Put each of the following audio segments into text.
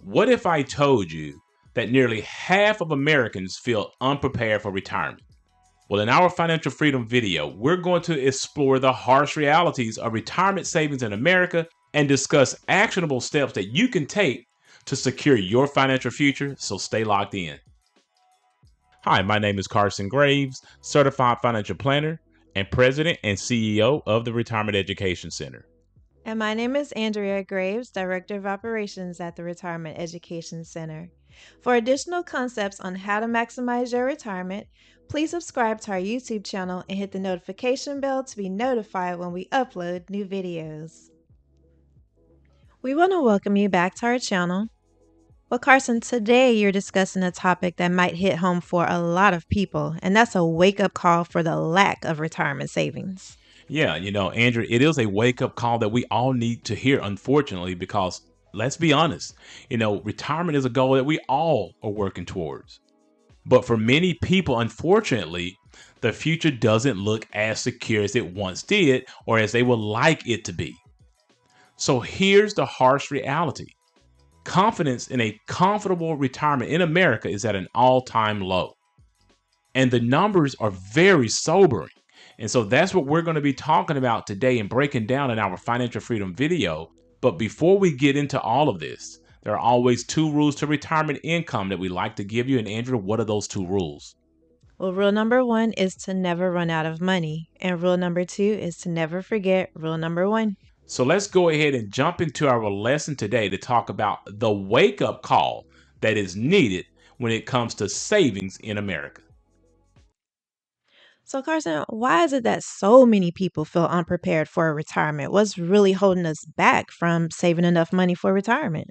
What if I told you that nearly half of Americans feel unprepared for retirement? Well, in our financial freedom video, we're going to explore the harsh realities of retirement savings in America and discuss actionable steps that you can take to secure your financial future, so stay locked in. Hi, my name is Carson Graves, certified financial planner and president and CEO of the Retirement Education Center. And my name is Andrea Graves, Director of Operations at the Retirement Education Center. For additional concepts on how to maximize your retirement, please subscribe to our YouTube channel and hit the notification bell to be notified when we upload new videos. We want to welcome you back to our channel. Well, Carson, today you're discussing a topic that might hit home for a lot of people, and that's a wake-up call for the lack of retirement savings. Yeah, Andrew, it is a wake up call that we all need to hear, unfortunately, because let's be honest, retirement is a goal that we all are working towards. But for many people, unfortunately, the future doesn't look as secure as it once did or as they would like it to be. So here's the harsh reality. Confidence in a comfortable retirement in America is at an all-time low. And the numbers are very sobering. And so that's what we're going to be talking about today and breaking down in our financial freedom video. But before we get into all of this, there are always two rules to retirement income that we like to give you. And Andrew, what are those two rules? Well, rule number 1 is to never run out of money. And rule number 2 is to never forget rule number 1. So let's go ahead and jump into our lesson today to talk about the wake-up call that is needed when it comes to savings in America. So, Carson, why is it that so many people feel unprepared for retirement? What's really holding us back from saving enough money for retirement?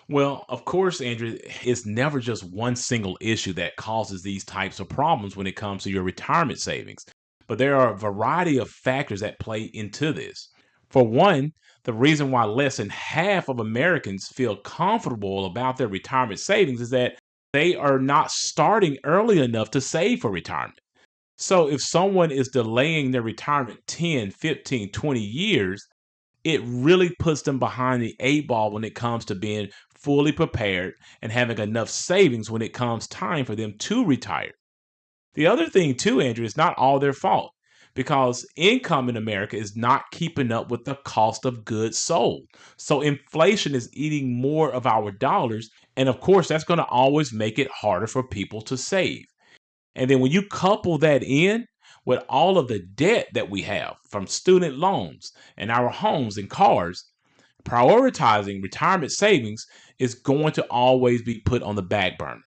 Well, of course, Andrew, it's never just one single issue that causes these types of problems when it comes to your retirement savings. But there are a variety of factors that play into this. For one, the reason why less than half of Americans feel comfortable about their retirement savings is that they are not starting early enough to save for retirement. So if someone is delaying their retirement 10, 15, 20 years, it really puts them behind the eight ball when it comes to being fully prepared and having enough savings when it comes time for them to retire. The other thing too, Andrew, is not all their fault because income in America is not keeping up with the cost of goods sold. So inflation is eating more of our dollars. And of course, that's going to always make it harder for people to save. And then when you couple that in with all of the debt that we have from student loans and our homes and cars, prioritizing retirement savings is going to always be put on the back burner.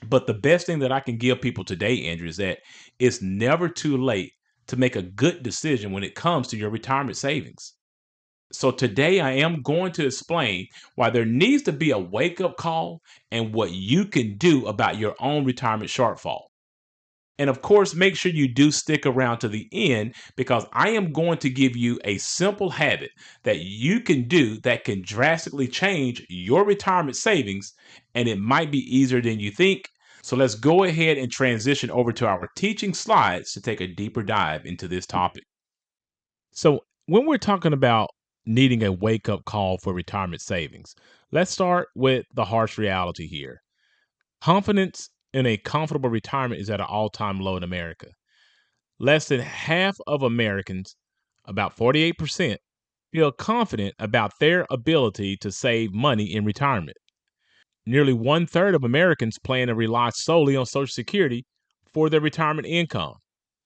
But the best thing that I can give people today, Andrew, is that it's never too late to make a good decision when it comes to your retirement savings. So today I am going to explain why there needs to be a wake-up call and what you can do about your own retirement shortfall. And of course, make sure you do stick around to the end because I am going to give you a simple habit that you can do that can drastically change your retirement savings, and it might be easier than you think. So let's go ahead and transition over to our teaching slides to take a deeper dive into this topic. So when we're talking about needing a wake-up call for retirement savings, let's start with the harsh reality here. Confidence in a comfortable retirement is at an all-time low in America. Less than half of Americans, about 48%, feel confident about their ability to save money in retirement. Nearly one-third of Americans plan to rely solely on Social Security for their retirement income.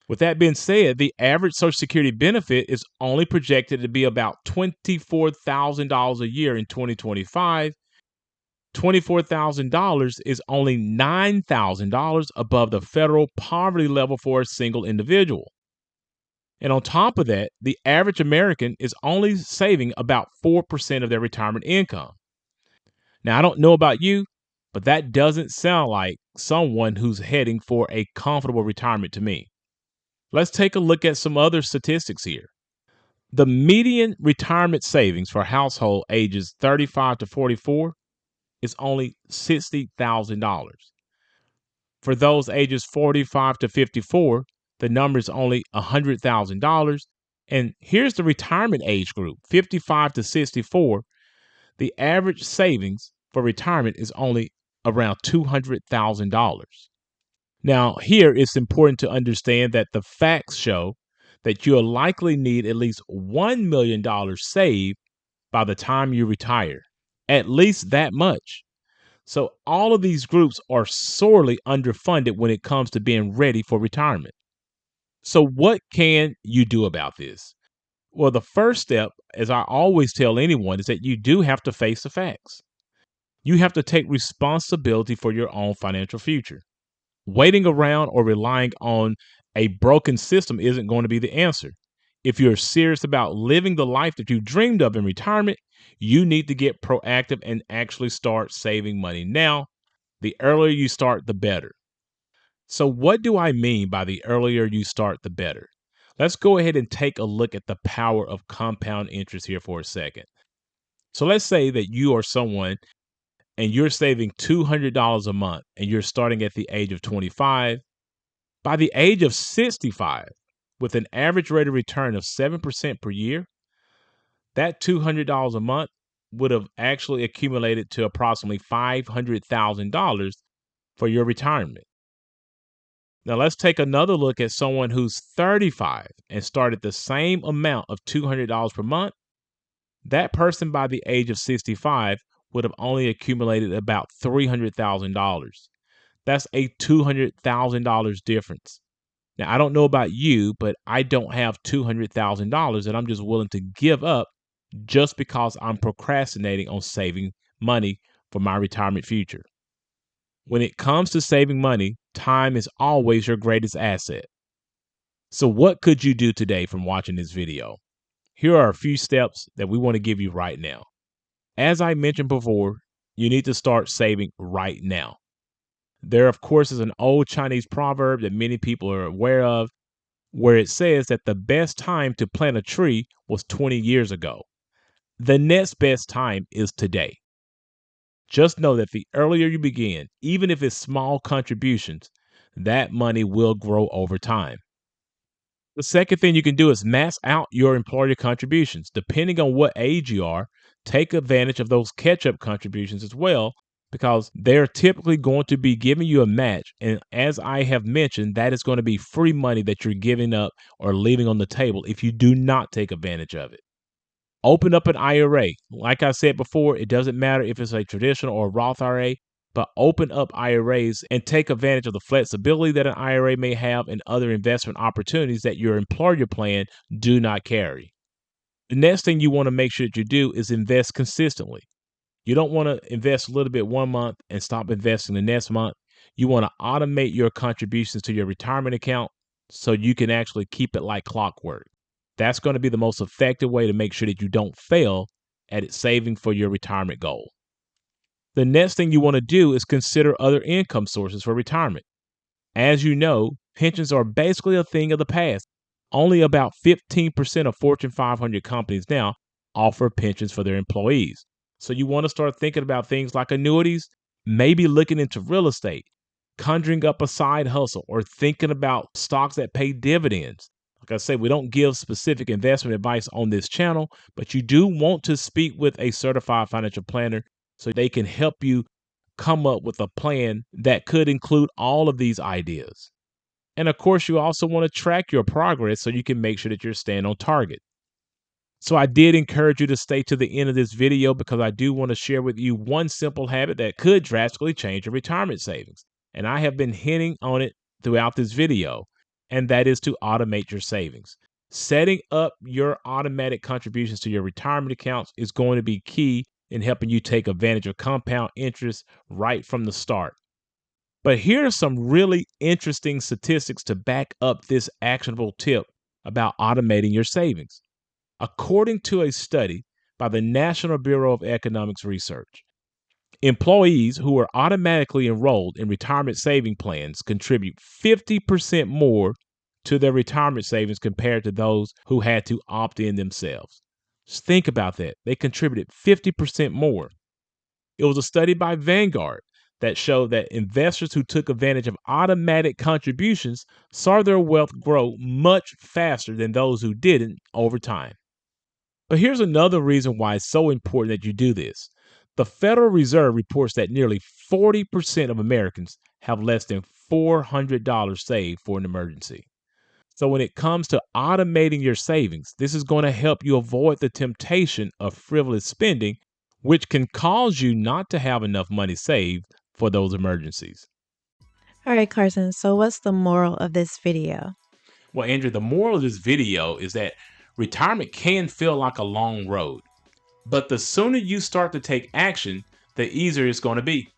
With that being said, the average Social Security benefit is only projected to be about $24,000 a year in 2025. $24,000 is only $9,000 above the federal poverty level for a single individual. And on top of that, the average American is only saving about 4% of their retirement income. Now, I don't know about you, but that doesn't sound like someone who's heading for a comfortable retirement to me. Let's take a look at some other statistics here. The median retirement savings for household ages 35 to 44 is only $60,000. For those ages 45 to 54, the number is only $100,000. And here's the retirement age group, 55 to 64. The average savings for retirement is only around $200,000. Now, here it's important to understand that the facts show that you'll likely need at least $1 million saved by the time you retire, at least that much. So, all of these groups are sorely underfunded when it comes to being ready for retirement. So, what can you do about this? Well, the first step, as I always tell anyone, is that you do have to face the facts. You have to take responsibility for your own financial future. Waiting around or relying on a broken system isn't going to be the answer. If you're serious about living the life that you dreamed of in retirement, you need to get proactive and actually start saving money now. The earlier you start, the better. So, what do I mean by the earlier you start, the better? Let's go ahead and take a look at the power of compound interest here for a second. So, let's say that you are someone and you're saving $200 a month and you're starting at the age of 25. By the age of 65, with an average rate of return of 7% per year, that $200 a month would have actually accumulated to approximately $500,000 for your retirement. Now, let's take another look at someone who's 35 and started the same amount of $200 per month. That person by the age of 65 would have only accumulated about $300,000. That's a $200,000 difference. Now, I don't know about you, but I don't have $200,000 that I'm just willing to give up just because I'm procrastinating on saving money for my retirement future. When it comes to saving money, time is always your greatest asset. So, what could you do today from watching this video? Here are a few steps that we want to give you right now. As I mentioned before, you need to start saving right now. There, of course, is an old Chinese proverb that many people are aware of, where it says that the best time to plant a tree was 20 years ago. The next best time is today. Just know that the earlier you begin, even if it's small contributions, that money will grow over time. The second thing you can do is max out your employer contributions. Depending on what age you are, take advantage of those catch-up contributions as well, because they're typically going to be giving you a match. And as I have mentioned, that is going to be free money that you're giving up or leaving on the table if you do not take advantage of it. Open up an IRA. Like I said before, it doesn't matter if it's a traditional or Roth IRA, but open up IRAs and take advantage of the flexibility that an IRA may have and other investment opportunities that your employer plan do not carry. The next thing you want to make sure that you do is invest consistently. You don't want to invest a little bit one month and stop investing the next month. You want to automate your contributions to your retirement account so you can actually keep it like clockwork. That's going to be the most effective way to make sure that you don't fail at saving for your retirement goal. The next thing you want to do is consider other income sources for retirement. As you know, pensions are basically a thing of the past. Only about 15% of Fortune 500 companies now offer pensions for their employees. So you want to start thinking about things like annuities, maybe looking into real estate, conjuring up a side hustle, or thinking about stocks that pay dividends. Like I said, we don't give specific investment advice on this channel, but you do want to speak with a certified financial planner so they can help you come up with a plan that could include all of these ideas. And of course, you also want to track your progress so you can make sure that you're staying on target. So I did encourage you to stay to the end of this video because I do want to share with you one simple habit that could drastically change your retirement savings. And I have been hinting on it throughout this video, and that is to automate your savings. Setting up your automatic contributions to your retirement accounts is going to be key in helping you take advantage of compound interest right from the start. But here are some really interesting statistics to back up this actionable tip about automating your savings. According to a study by the National Bureau of Economics Research, employees who are automatically enrolled in retirement saving plans contribute 50% more to their retirement savings compared to those who had to opt in themselves. Just think about that. They contributed 50% more. It was a study by Vanguard that showed that investors who took advantage of automatic contributions saw their wealth grow much faster than those who didn't over time. But here's another reason why it's so important that you do this. The Federal Reserve reports that nearly 40% of Americans have less than $400 saved for an emergency. So when it comes to automating your savings, this is going to help you avoid the temptation of frivolous spending, which can cause you not to have enough money saved for those emergencies. All right, Carson, so what's the moral of this video? Well, Andrew, the moral of this video is that retirement can feel like a long road, but the sooner you start to take action, the easier it's going to be.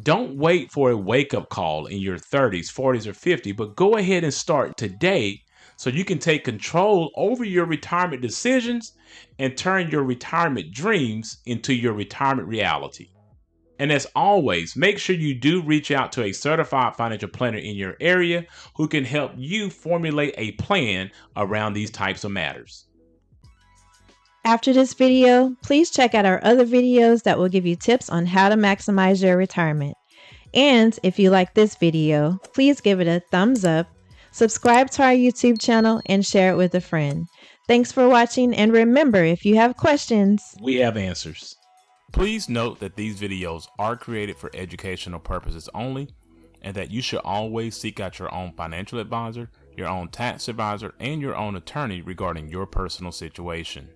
Don't wait for a wake up call in your 30s, 40s, or 50s, but go ahead and start today so you can take control over your retirement decisions and turn your retirement dreams into your retirement reality. And as always, make sure you do reach out to a certified financial planner in your area who can help you formulate a plan around these types of matters. After this video, please check out our other videos that will give you tips on how to maximize your retirement. And if you like this video, please give it a thumbs up, subscribe to our YouTube channel, and share it with a friend. Thanks for watching, and remember, if you have questions, we have answers. Please note that these videos are created for educational purposes only, and that you should always seek out your own financial advisor, your own tax advisor, and your own attorney regarding your personal situation.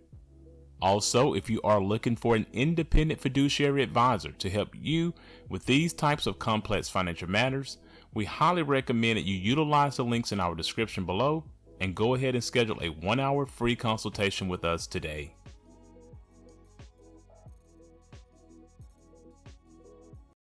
Also, if you are looking for an independent fiduciary advisor to help you with these types of complex financial matters, we highly recommend that you utilize the links in our description below and go ahead and schedule a 1-hour free consultation with us today.